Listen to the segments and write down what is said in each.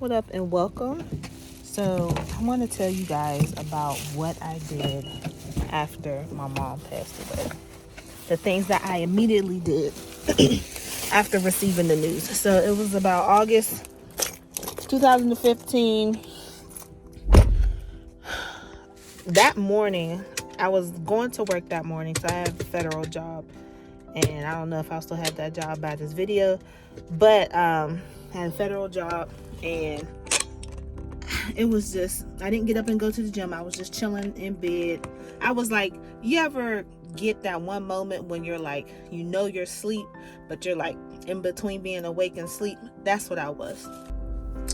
What up and welcome. So I want to tell you guys about what I did after my mom passed away. The things that I immediately did after receiving the news. So it was about August 2015. That morning, I was going to work that morning. So I have a federal job. And I don't know if I'll still have that job by this video. But I had a federal job. And it was just, I didn't get up and go to the gym. I was just chilling in bed. I was like, you ever get that one moment when you're like, you know you're asleep, but you're like in between being awake and sleep? That's what I was.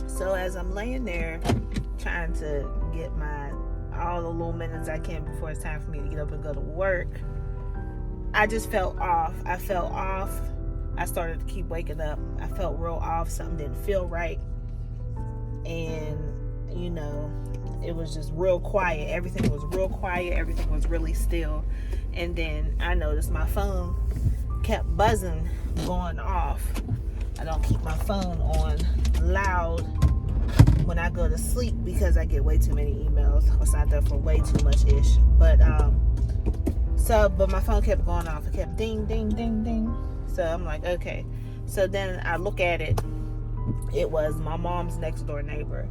So as I'm laying there trying to get all the little minutes I can before it's time for me to get up and go to work, I just felt off. I felt off. I started to keep waking up. I felt real off. Something didn't feel right. And it was just real quiet. Everything was real quiet. Everything was really still. And then I noticed my phone kept buzzing, going off. I don't keep my phone on loud when I go to sleep because I get way too many emails. I signed up for way too much ish. But my phone kept going off. It kept ding, ding, ding, ding. So I'm like, okay. So then I look at it. It was my mom's next door neighbor.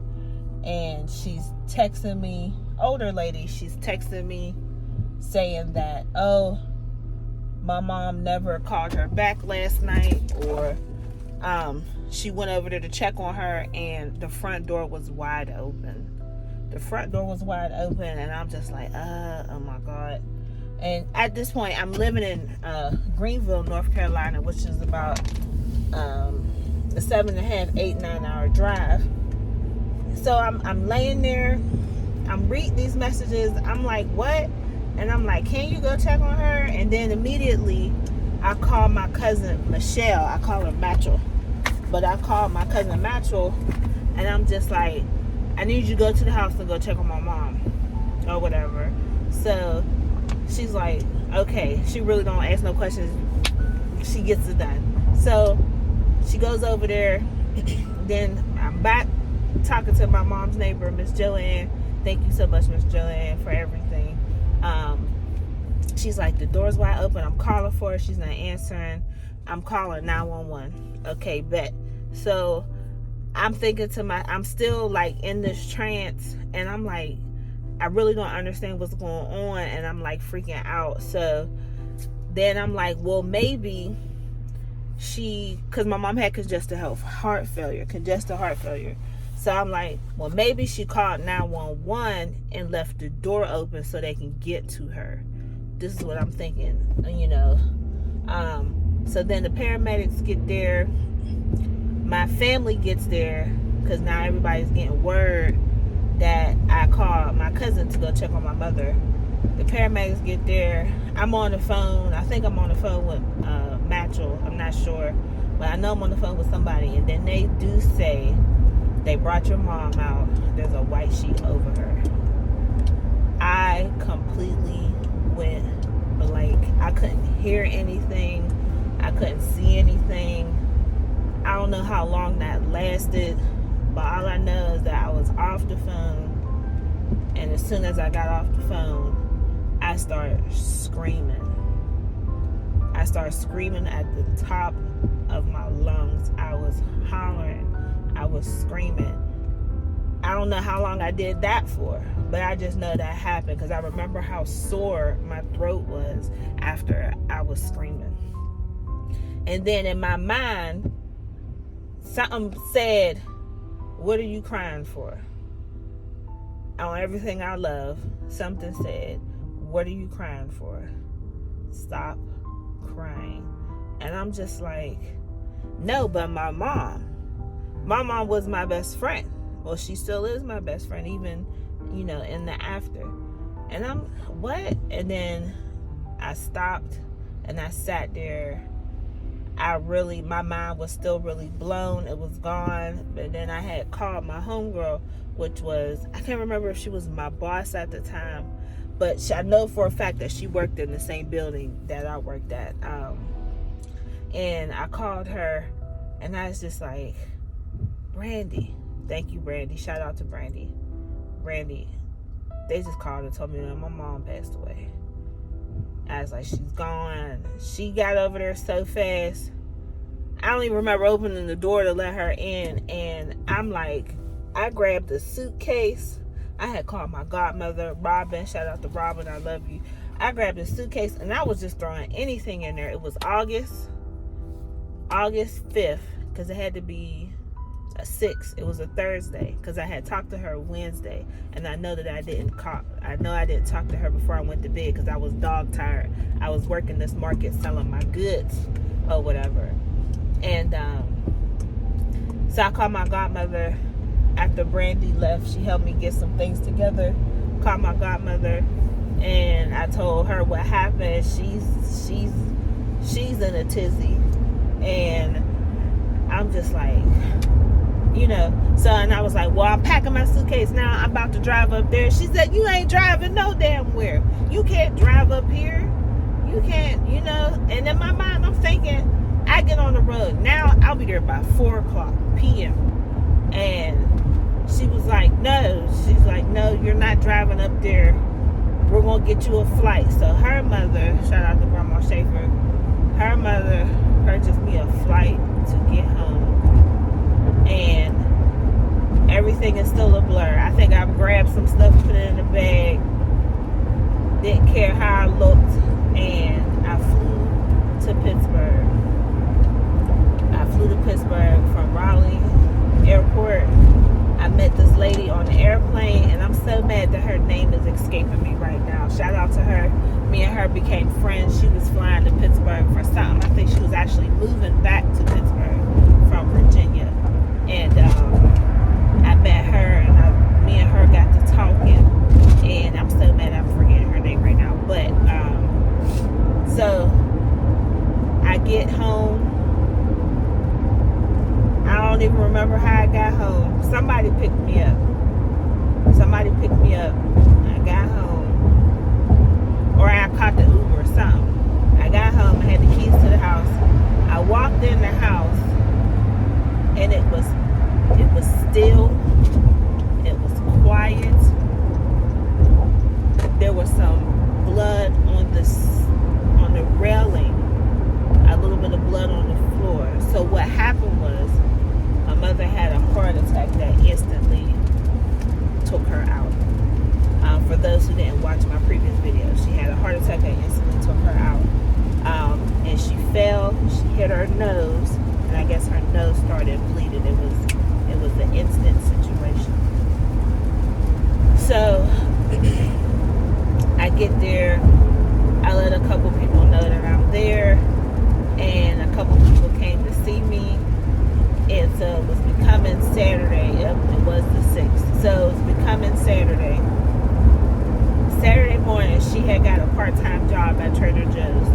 And she's texting me, older lady, she's texting me saying that, oh, my mom never called her back last night, or she went over there to check on her and the front door was wide open. The front door was wide open, and I'm just like, oh my God. And at this point, I'm living in Greenville, North Carolina, which is about a 7.5, 8, 9 hour drive. So I'm laying there, I'm reading these messages, I'm like, what? And I'm like, can you go check on her? And then immediately I call my cousin Michelle. I call her Matchel, but I called my cousin Matchel, and I'm just like, I need you to go to the house and go check on my mom or whatever. So she's like, okay. She really don't ask no questions. She gets it done. So she goes over there. Then I'm back talking to my mom's neighbor, Miss Joanne. Thank you so much, Miss Joanne, for everything. She's like, the door's wide open. I'm calling for her. She's not answering. I'm calling 911. Okay, bet. So I'm thinking I'm still like in this trance, and I'm like, I really don't understand what's going on, and I'm like freaking out. So then I'm like, well, maybe because my mom had congestive heart failure. So I'm like, well, maybe she called 911 and left the door open so they can get to her. This is what I'm thinking, So then the paramedics get there. My family gets there because now everybody's getting word that I called my cousin to go check on my mother. The paramedics get there. I'm on the phone. I think I'm on the phone with Matchel. I'm not sure. But I know I'm on the phone with somebody. And then they do say, they brought your mom out. There's a white sheet over her. I completely went blank. I couldn't hear anything. I couldn't see anything. I don't know how long that lasted, but all I know is that I was off the phone, and as soon as I got off the phone, I started screaming. I started screaming at the top of my lungs. I was hollering. I was screaming. I don't know how long I did that for, but I just know that happened because I remember how sore my throat was after I was screaming. And then in my mind, something said, what are you crying for? On everything I love, something said, what are you crying for? Stop crying. And I'm just like, no, but my mom was my best friend. Well, she still is my best friend, even, in the after. And I'm, what? And then I stopped and I sat there. My mind was still really blown. It was gone. But then I had called my homegirl, which was, I can't remember if she was my boss at the time, but I know for a fact that she worked in the same building that I worked at. And I called her, and I was just like, Brandy, Thank you, Brandy. Shout out to Brandy. Brandy, they just called and told me that my mom passed away. I was like, she's gone. She got over there so fast. I don't even remember opening the door to let her in. And I'm like, I grabbed a suitcase. I had called my godmother, Robin. Shout out to Robin. I love you. I grabbed a suitcase and I was just throwing anything in there. It was August 5th, because it had to be a 6th. It was a Thursday, because I had talked to her Wednesday, and I know that I didn't talk to her before I went to bed because I was dog tired. I was working this market selling my goods or whatever. And so I called my godmother after Brandy left. She helped me get some things together. Called my godmother, and I told her what happened. She's in a tizzy, and I'm just like, so, and I was like, well, I'm packing my suitcase now. I'm about to drive up there. She said, you ain't driving no damn where. You can't drive up here. You can't, And in my mind, I'm thinking, I get on the road. Now, I'll be there by 4 o'clock p.m. And she was like, no. She's like, no, you're not driving up there. We're going to get you a flight. So her mother, shout out to Grandma Schaefer, her mother purchased me a flight to get home. And everything is still a blur. I think I've grabbed some stuff, put it in a bag, didn't care how I looked, and I flew to Pittsburgh. From Raleigh Airport. I met this lady on the airplane, and I'm so mad that her name is escaping me right now. Shout out to her. Me and her became friends. She was flying to Pittsburgh for something. I think she was actually moving back to Pittsburgh from Virginia. And I met her, and me and her got to talking, and I'm so mad I'm forgetting her name right now. But so I get home. I don't even remember how I got home. Somebody picked me up. I got home, or I caught the Uber or something. I got home. I had the keys to the house. I walked in the house, and it was still. It was quiet. There was some blood on the railing. A little bit of blood on the floor. So what happened was, my mother had a heart attack that instantly took her out. For those who didn't watch my previous video, she had a heart attack that instantly took her out. And she fell. She hit her nose, and I guess her nose started bleeding. It was an instant situation. So I get there. I let a couple people know that I'm there, and a couple people came to see me. And so it was becoming Saturday. Yep, it was the 6th. So it was becoming Saturday. Saturday morning, she had got a part-time job at Trader Joe's.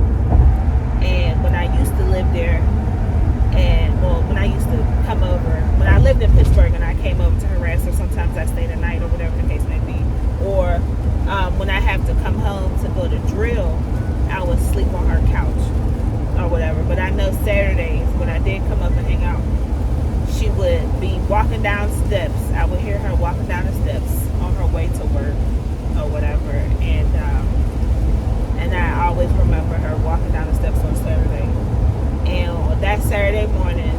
And when I used to live there, when I used to come over, when I lived in Pittsburgh and I came over to harass her, sometimes I stayed the night or whatever the case may be. Or when I have to come home to go to drill, I would sleep on her couch or whatever. But I know Saturdays, when I did come up and hang out, she would be walking down steps. I would hear her walking down the steps on her way to work or whatever. And I always remember her walking down the steps on Saturday. And on that Saturday morning,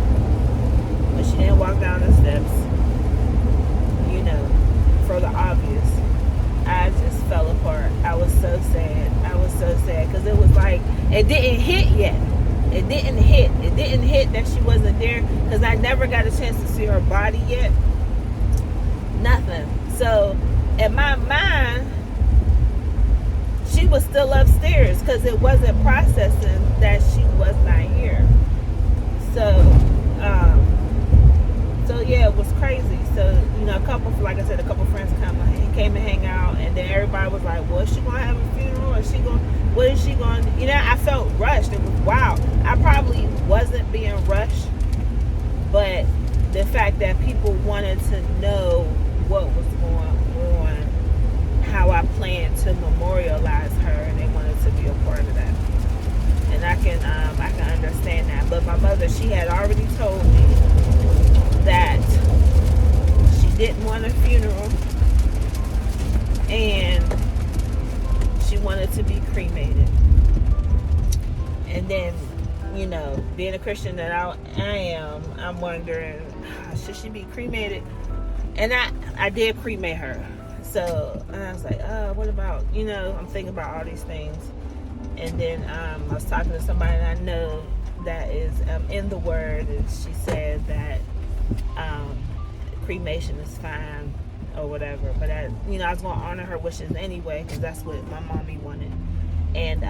when she didn't walk down the steps, for the obvious, I just fell apart. I was so sad because it was like, it didn't hit yet. It didn't hit that she wasn't there, because I never got a chance to see her body yet. Nothing. So in my mind, she was still upstairs, because it wasn't processing that she was not here. So yeah, it was crazy. So a couple friends came and hang out, and then everybody was like, well, is she gonna have a funeral? What is she going to, I felt rushed. It was wild. I probably wasn't being rushed, but the fact that people wanted to know what was going on, how I planned to memorialize her, and they wanted to be a part of that. And I can understand that. But my mother, she had already told me that being a Christian that I am, I'm wondering, should she be cremated? And I did cremate her. So I was like, what about, I'm thinking about all these things. And then I was talking to somebody that I know that is in the Word, and she said that cremation is fine or whatever. But I was going to honor her wishes anyway, because that's what my mommy wanted. And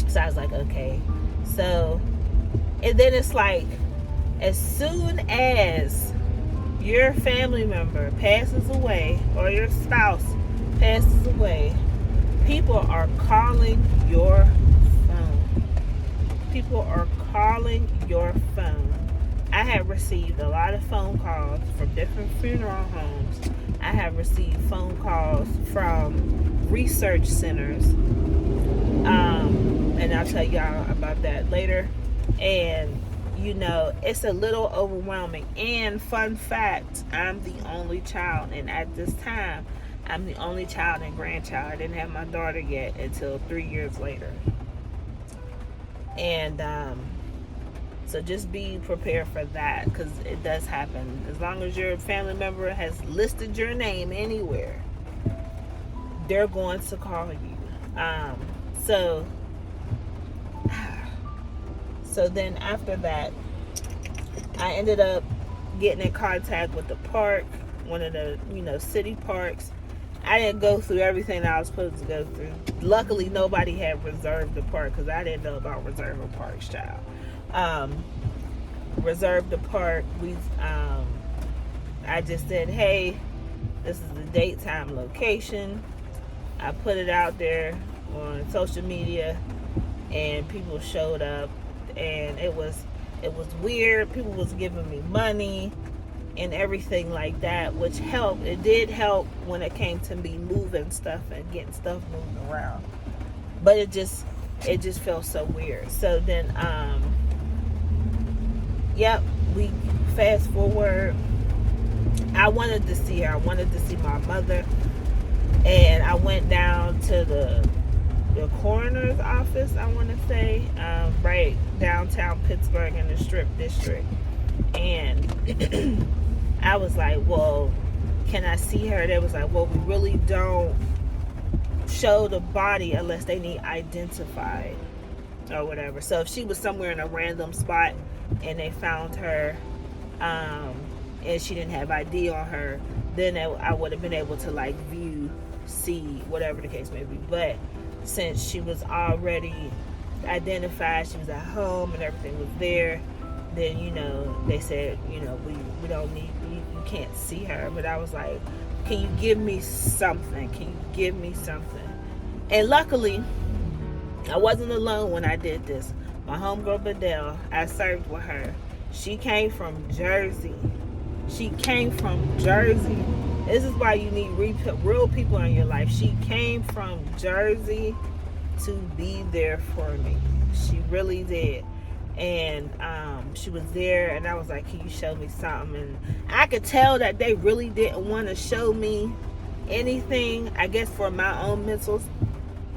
so I was like, okay. So, and then it's like, as soon as your family member passes away or your spouse passes away, people are calling your phone. People are calling your phone. I have received a lot of phone calls from different funeral homes. I have received phone calls from research centers. And I'll tell y'all about that later. And it's a little overwhelming. And fun fact, I'm the only child, and at this time I'm the only child and grandchild. I didn't have my daughter yet until 3 years later. And so just be prepared for that, because it does happen. As long as your family member has listed your name anywhere, they're going to call you. So then after that, I ended up getting in contact with the park, one of the city parks. I didn't go through everything that I was supposed to go through. Luckily, nobody had reserved the park, because I didn't know about reserving parks, child. Reserved the park. I just said, hey, this is the date, time, location. I put it out there on social media, and people showed up, and it was weird. People was giving me money and everything like that, which helped. It did help when it came to me moving stuff and getting stuff moved around, but it just felt so weird. So then we fast forward. I wanted to see her. I wanted to see my mother, and I went down to the coroner's office, I want to say, right downtown Pittsburgh in the Strip District. And I was like, well, can I see her? They was like, well, we really don't show the body unless they need identified or whatever. So if she was somewhere in a random spot and they found her and she didn't have ID on her, then I would have been able to see whatever the case may be. But since she was already identified, she was at home and everything was there, then they said we don't need you can't see her. But I was like, can you give me something? And luckily I wasn't alone when I did this. My homegirl Bedell, I served with her. She came from Jersey. This is why you need real people in your life. She came from Jersey to be there for me. She really did. And she was there, and I was like, can you show me something? And I could tell that they really didn't want to show me anything, I guess, for my own mental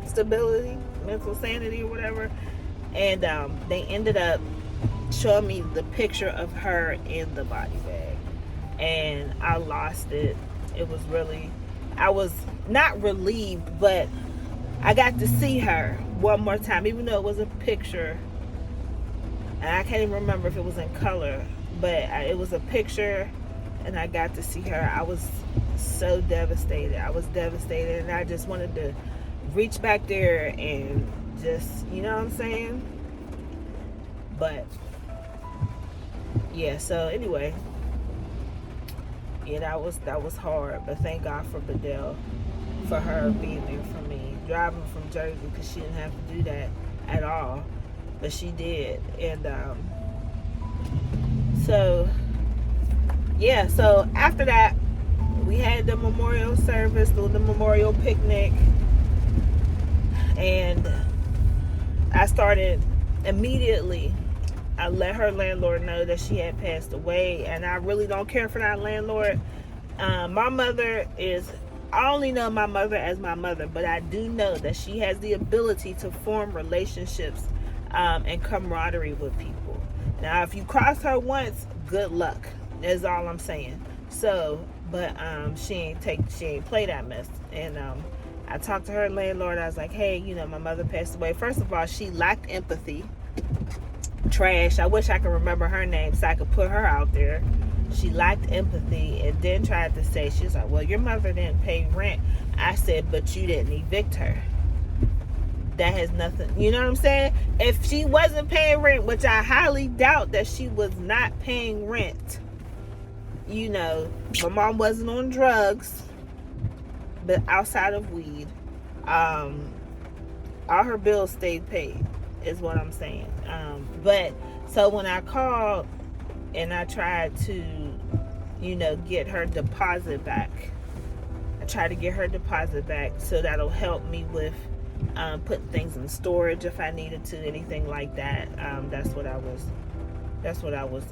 stability, mental sanity or whatever. And they ended up showing me the picture of her in the body bag, and I lost it. It was really, I was not relieved, but I got to see her one more time, even though it was a picture. And I can't even remember if it was in color, but it was a picture, and I got to see her. I was so devastated. And I just wanted to reach back there and just, you know what I'm saying? But yeah, so anyway, yeah, that was hard. But thank God for Bedell, for her being there for me, driving from Jersey, because she didn't have to do that at all, but she did. And so yeah, so after that, we had the memorial service, the memorial picnic, and I started immediately. I let her landlord know that she had passed away, and I really don't care for that landlord. My mother is, I only know my mother as my mother, but I do know that she has the ability to form relationships and camaraderie with people. Now, if you cross her once, good luck. That's all I'm saying. So, but she ain't play that mess. And I talked to her landlord. I was like, hey, my mother passed away. First of all, she lacked empathy. Trash. I wish I could remember her name so I could put her out there. She lacked empathy and then tried to say, she's like, well, your mother didn't pay rent. I said, but you didn't evict her. That has nothing, you know what I'm saying? If she wasn't paying rent, which I highly doubt that she was not paying rent, my mom wasn't on drugs, but outside of weed, all her bills stayed paid, is what I'm saying. But so when I called and I tried to, get her deposit back, so that'll help me with putting things in storage if I needed to, anything like that. That's what I was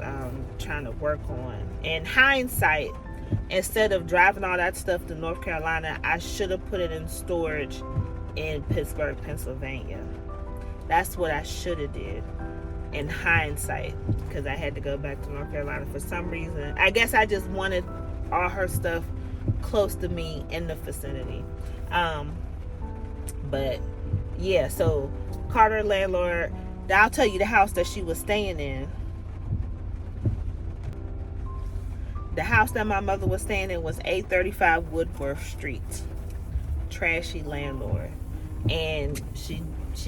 trying to work on. In hindsight, instead of driving all that stuff to North Carolina, I should have put it in storage in Pittsburgh, Pennsylvania. That's what I should have did in hindsight, because I had to go back to North Carolina for some reason. I guess I just wanted all her stuff close to me in the vicinity. But yeah, so Carter landlord, I'll tell you the house that she was staying in. The house that my mother was staying in was 835 Woodworth Street. Trashy landlord. And she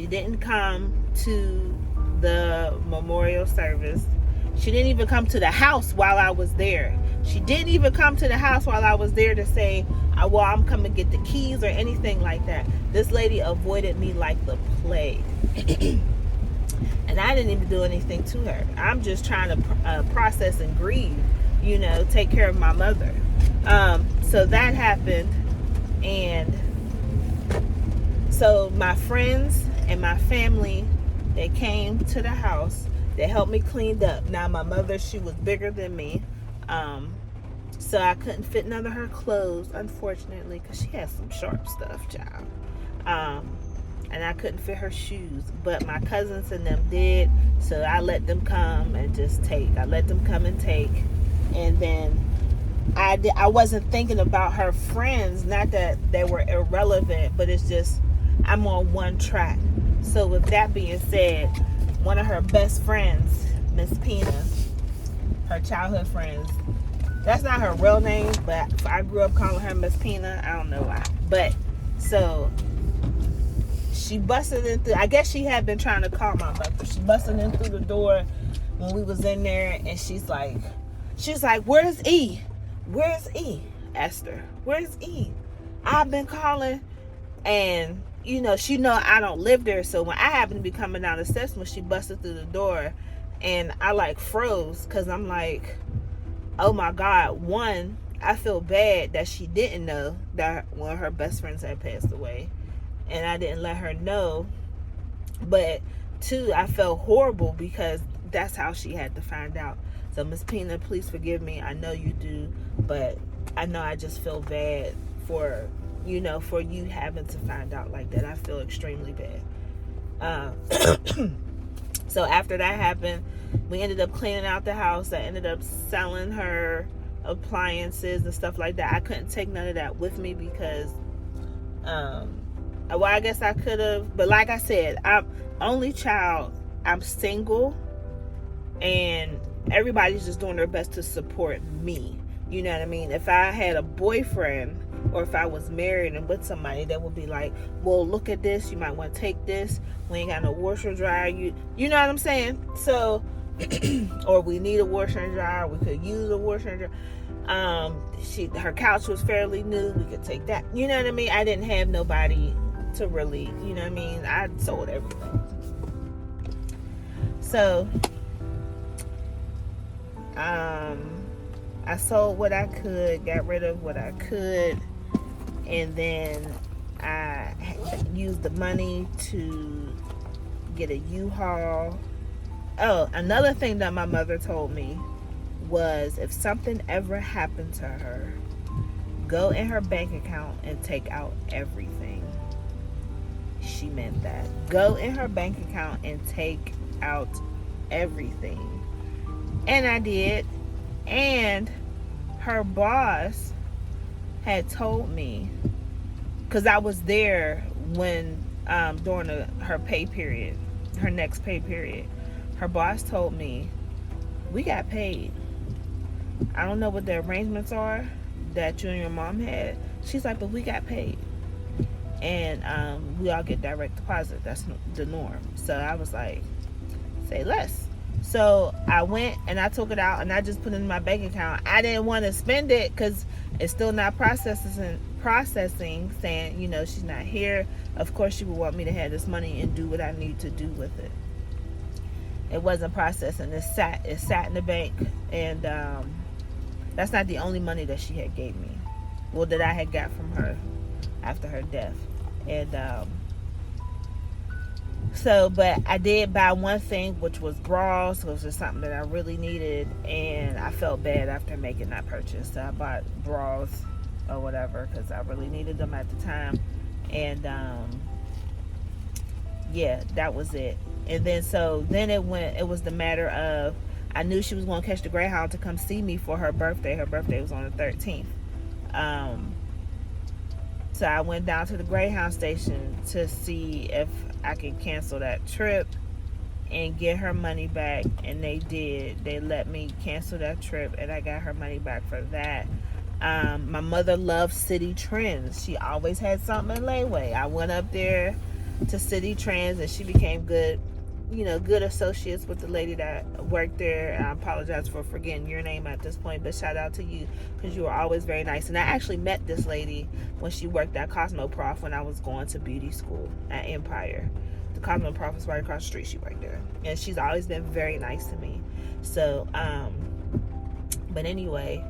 didn't come to the memorial service. She didn't even come to the house while I was there. She didn't even come to the house while I was there to say, well, I'm coming to get the keys or anything like that. This lady avoided me like the plague. And I didn't even do anything to her. I'm just trying to process and grieve, take care of my mother. So that happened. And so my friends and my family, they came to the house. They helped me clean up. Now my mother, she was bigger than me. So I couldn't fit none of her clothes, unfortunately, because she had some sharp stuff, child. And I couldn't fit her shoes. But my cousins and them did. So I let them come and just take. I let them come and take. And then I wasn't thinking about her friends. Not that they were irrelevant, but it's just I'm on one track. So with that being said, one of her best friends, Miss Pina, her childhood friends, that's not her real name, but I grew up calling her Miss Pina. I don't know why. But so she busted in through, I guess she had been trying to call my mother. She busted in through the door when we was in there, and she's like, where's E? Where's E? Esther, where's E? I've been calling. And she know I don't live there, so when I happened to be coming down the steps when she busted through the door, and I froze, because I'm like, oh my God. One, I feel bad that she didn't know that one of her best friends had passed away, and I didn't let her know. But two, I felt horrible because that's how she had to find out. So Miss Pina, please forgive me. I know you do, but I know I just feel bad for for you having to find out like that. I feel extremely bad. So after that happened, we ended up cleaning out the house. I ended up selling her appliances and stuff like that. I couldn't take none of that with me because, well, I guess I could have, but like I said, I'm only child. I'm single, and everybody's just doing their best to support me. You know what I mean? If I had a boyfriend, or if I was married and with somebody, that would be like, well, look at this. You might want to take this. We ain't got no washer and dryer. You know what I'm saying? So, or we need a washer and dryer. We could use a washer and dryer. Her couch was fairly new. We could take that. You know what I mean? I didn't have nobody to really, you know what I mean? I sold everything. So, I sold what I could, got rid of what I could, and then I used the money to get a U-Haul. Oh, another thing that my mother told me was if something ever happened to her, go in her bank account and take out everything. she meant that. Go in her bank account and take out everything. And I did. And her boss had told me, because I was there when during her pay period, her next pay period, her boss told me, we got paid. I don't know what the arrangements are that you and your mom had. She's like, but we got paid. And we all get direct deposit. That's the norm. So I was like, say less. So I went and I took it out and I just put it in my bank account. I didn't want to spend it because it's still not processing, saying, you know, she's not here. Of course she would want me to have this money and do what I need to do with it. It wasn't processing. It sat in the bank. And that's not the only money that she had gave me. Well, that I had got from her after her death. And so, but I did buy one thing, which was bras. It was just something that I really needed, and I felt bad after making that purchase. So I bought bras or whatever because I really needed them at the time. And yeah, that was it. And then it was the matter of, I knew she was going to catch the Greyhound to come see me for her birthday. Her birthday was on the 13th. So I went down to the Greyhound station to see if I could cancel that trip and get her money back. And they did. They let me cancel that trip and I got her money back for that. My mother loved City Trends. She always had something in layaway. I went up there to City Trends and she became good associates with the lady that worked there. I apologize for forgetting your name at this point, but shout out to you because you were always very nice. And I actually met this lady when she worked at Cosmoprof when I was going to beauty school at Empire. The Cosmoprof is right across the street. She worked there, and she's always been very nice to me. So, but anyway,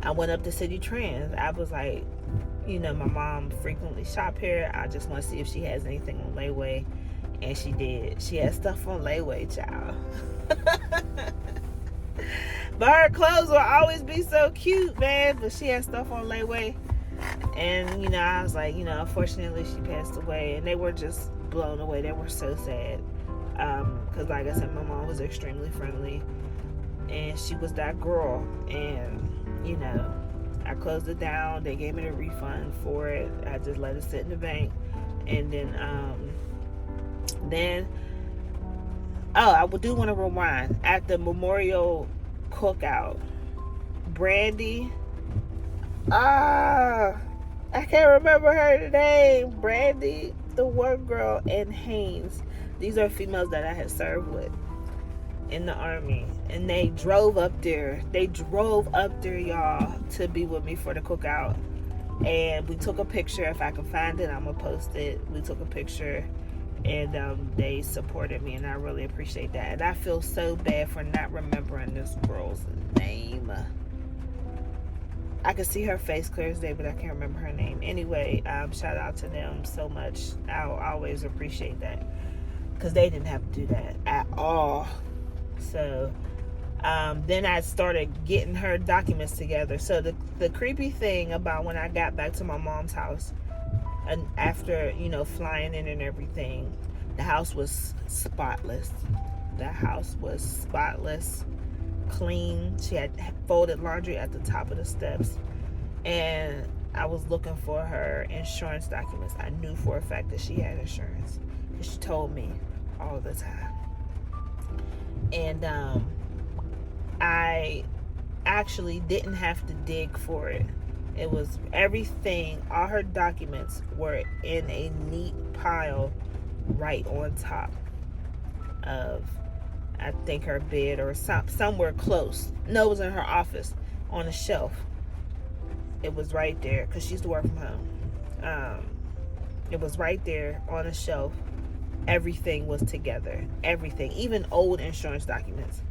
I went up to City Trends. I was like, my mom frequently shop here. I just want to see if she has anything on layaway. And she did. She had stuff on layaway, child. But her clothes will always be so cute, man. But she had stuff on layaway. And, I was like, unfortunately she passed away. And they were just blown away. They were so sad. Because, like I said, my mom was extremely friendly. And she was that girl. And, I closed it down. They gave me the refund for it. I just let it sit in the bank. And then, I do want to rewind. At the memorial cookout, Brandy, I can't remember her name. Brandy, the one girl, and Haynes. These are females that I had served with in the Army. And they drove up there. Y'all, to be with me for the cookout. And we took a picture. If I can find it, I'm going to post it. We took a picture. And they supported me, and I really appreciate that. And I feel so bad for not remembering this girl's name. I could see her face clear as day, but I can't remember her name. Anyway, shout out to them so much. I'll always appreciate that because they didn't have to do that at all. So then I started getting her documents together. So the creepy thing about when I got back to my mom's house, and after, flying in and everything, the house was spotless. Clean. She had folded laundry at the top of the steps. And I was looking for her insurance documents. I knew for a fact that she had insurance because she told me all the time. And I actually didn't have to dig for it. It was everything, all her documents were in a neat pile right on top of, I think, her bed or somewhere close. No, it was in her office on a shelf. It was right there because she used to work from home. It was right there on a shelf. Everything was together. Everything, even old insurance documents.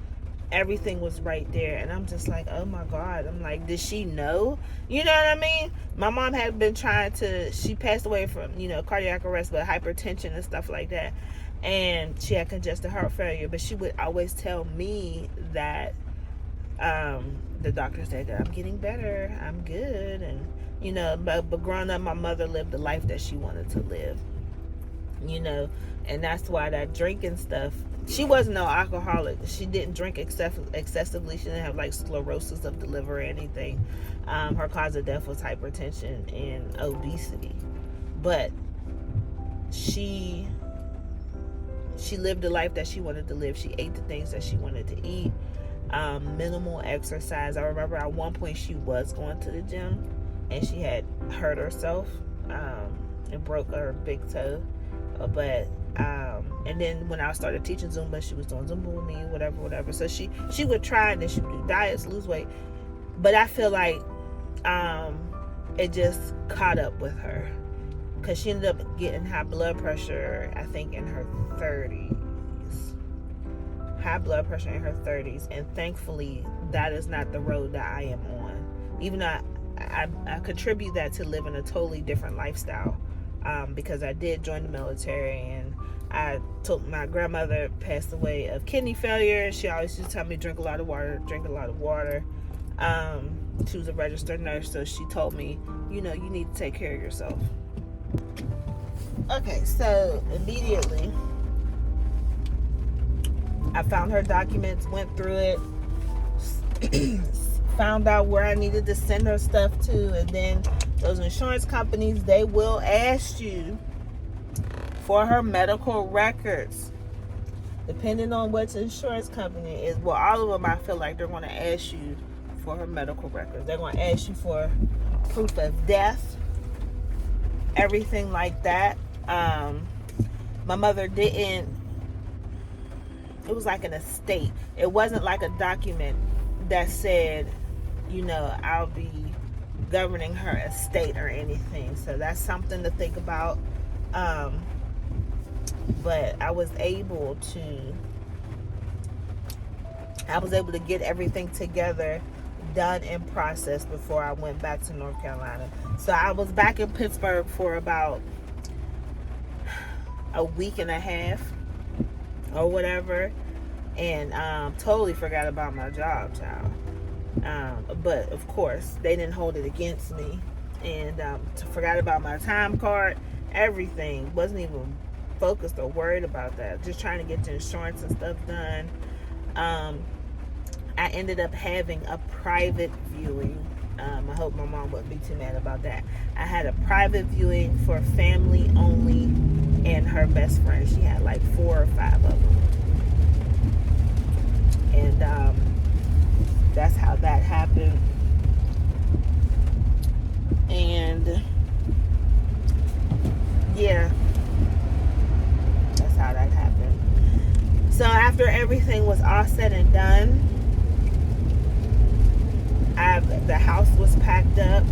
Everything was right there. And I'm just like, oh my God. I'm like, did she know? You know what I mean? My mom had been she passed away from, cardiac arrest, but hypertension and stuff like that. And she had congestive heart failure. But she would always tell me that the doctor said that I'm getting better. I'm good. And, but growing up, my mother lived the life that she wanted to live. you know, and that's why that drinking stuff. She wasn't no alcoholic. She didn't drink excessively. She didn't have like sclerosis of the liver or anything. Her cause of death was hypertension and obesity, but she lived the life that she wanted to live. She ate the things that she wanted to eat. Minimal exercise. I remember at one point she was going to the gym and she had hurt herself and broke her big toe. But and then when I started teaching Zumba, she was doing Zumba with me, whatever. So she would try, and then she would do diets, lose weight. But I feel like it just caught up with her, because she ended up getting high blood pressure, I think in her 30s. High blood pressure in her 30s, and thankfully that is not the road that I am on. Even though I contribute that to living a totally different lifestyle, because I did join the military, and I told my grandmother passed away of kidney failure. She always used to tell me drink a lot of water. She was a registered nurse, so she told me, you need to take care of yourself. Okay, so immediately I found her documents, went through it, found out where I needed to send her stuff to, and then those insurance companies, they will ask you for her medical records. Depending on which insurance company it is, well, all of them, I feel like they're going to ask you for her medical records. They're going to ask you for proof of death, everything like that. My mother didn't, it was like an estate. It wasn't like a document that said, I'll be governing her estate or anything. So that's something to think about. But I was able to get everything together, done and processed before I went back to North Carolina. So I was back in Pittsburgh for about a week and a half or whatever, and totally forgot about my job, child. But of course they didn't hold it against me, and forgot about my time card, everything. Wasn't even focused or worried about that, just trying to get the insurance and stuff done. I ended up having a private viewing. I hope my mom wouldn't be too mad about that. I had a private viewing for family only and her best friend. She had like 4 or 5 of them. And that's how that happened. And yeah, that's how that happened. So after everything was all said and done, the house was packed up,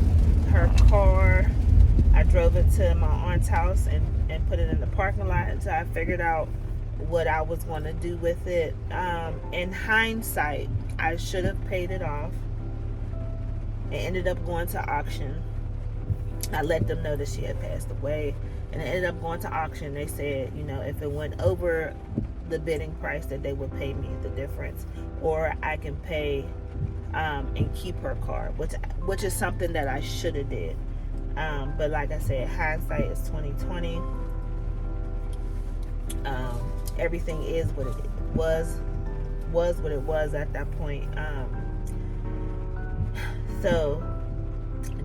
her car, I drove it to my aunt's house and put it in the parking lot until I figured out what I was going to do with it. In hindsight, I should have paid it off. It ended up going to auction. I let them know that she had passed away, and it ended up going to auction. They said, if it went over the bidding price, that they would pay me the difference, or I can pay and keep her car, which is something that I should have did. But like I said, hindsight is 2020. Everything is what it was what it was at that point. So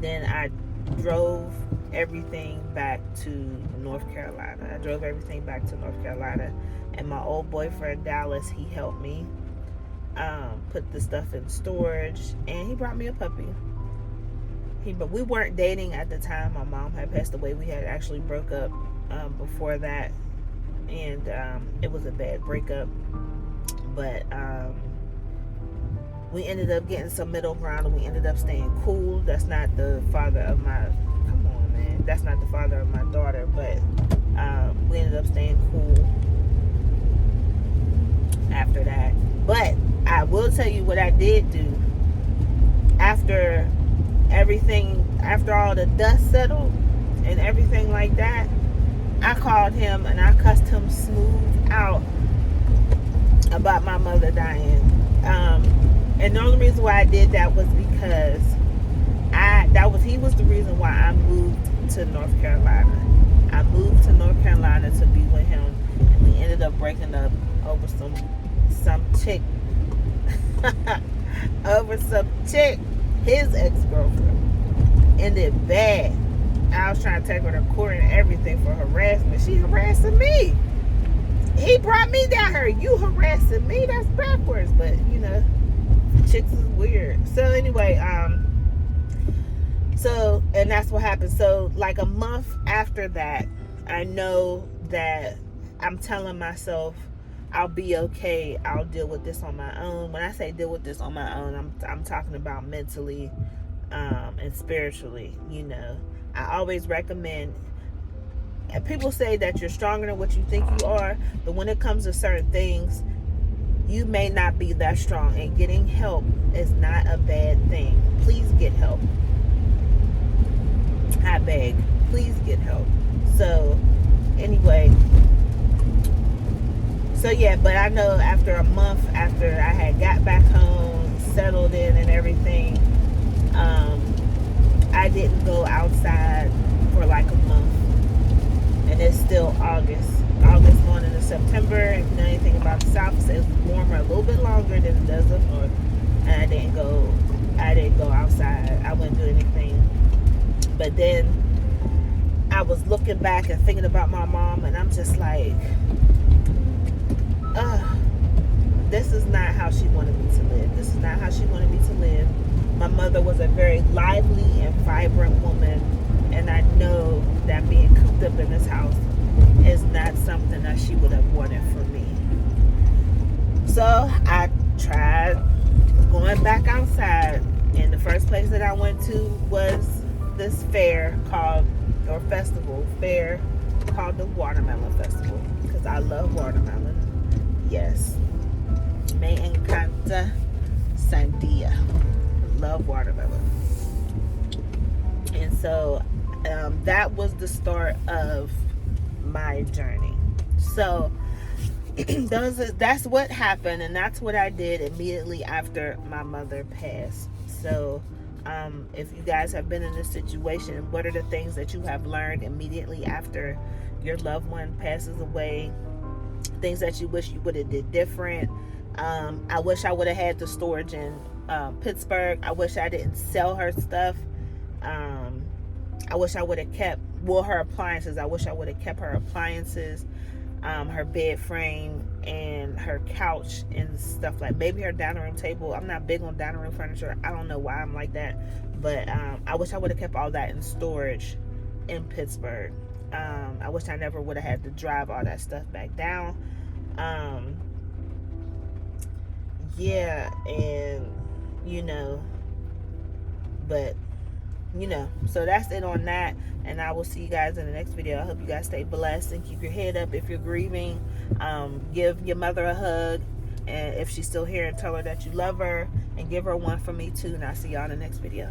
then I drove everything back to North Carolina. And my old boyfriend Dallas, he helped me put the stuff in storage, and he brought me a puppy. But we weren't dating at the time. My mom had passed away. We had actually broke up before that, and it was a bad breakup. But we ended up getting some middle ground, and we ended up staying cool. That's not the father of my daughter, but we ended up staying cool after that. But I will tell you what I did do after all the dust settled and everything like that. I called him and I cussed him smooth out about my mother dying. And the only reason why I did that was because he was the reason why I moved to North Carolina. I moved to North Carolina to be with him, and we ended up breaking up over some chick, over some chick, his ex-girlfriend. Ended bad. I was trying to take her to court and everything for harassment. She harassing me. He brought me down here. You harassing me? That's backwards. But chicks is weird. So anyway, so, and that's what happened. So like a month after that, I know that I'm telling myself I'll be okay. I'll deal with this on my own. When I say deal with this on my own, I'm talking about mentally and spiritually. I always recommend, and people say that you're stronger than what you think you are, but when it comes to certain things, you may not be that strong, and getting help is not a bad thing. Please get help. I beg, please get help. So anyway, so yeah, but I know after a month after I had got back home, settled in and everything, I didn't go outside for like a month. And it's still August going into September. If you know anything about the South, it's warmer a little bit longer than it does up north. And I didn't go outside. I wouldn't do anything. But then I was looking back and thinking about my mom, and I'm just like, this is not how she wanted me to live. This is not how she wanted me to live. My mother was a very lively and vibrant woman, and I know that being cooped up in this house is not something that she would have wanted for me. So I tried going back outside, and the first place that I went to was this fair called the Watermelon Festival, because I love watermelon. Yes, me encanta sandia. Love watermelon. And so that was the start of my journey. So that's what happened, and that's what I did immediately after my mother passed. So if you guys have been in this situation, what are the things that you have learned immediately after your loved one passes away? Things that you wish you would have did different. I wish I would have had the storage in Pittsburgh. I wish I didn't sell her stuff. I wish I would have kept her appliances. I wish I would have kept her appliances, her bed frame, and her couch and stuff, like maybe her dining room table. I'm not big on dining room furniture. I don't know why I'm like that, but I wish I would have kept all that in storage in Pittsburgh. I wish I never would have had to drive all that stuff back down. Yeah, and but so that's it on that, and I will see you guys in the next video. I hope you guys stay blessed and keep your head up. If you're grieving, give your mother a hug, and if she's still here, tell her that you love her, and give her one from me too. And I'll see y'all in the next video.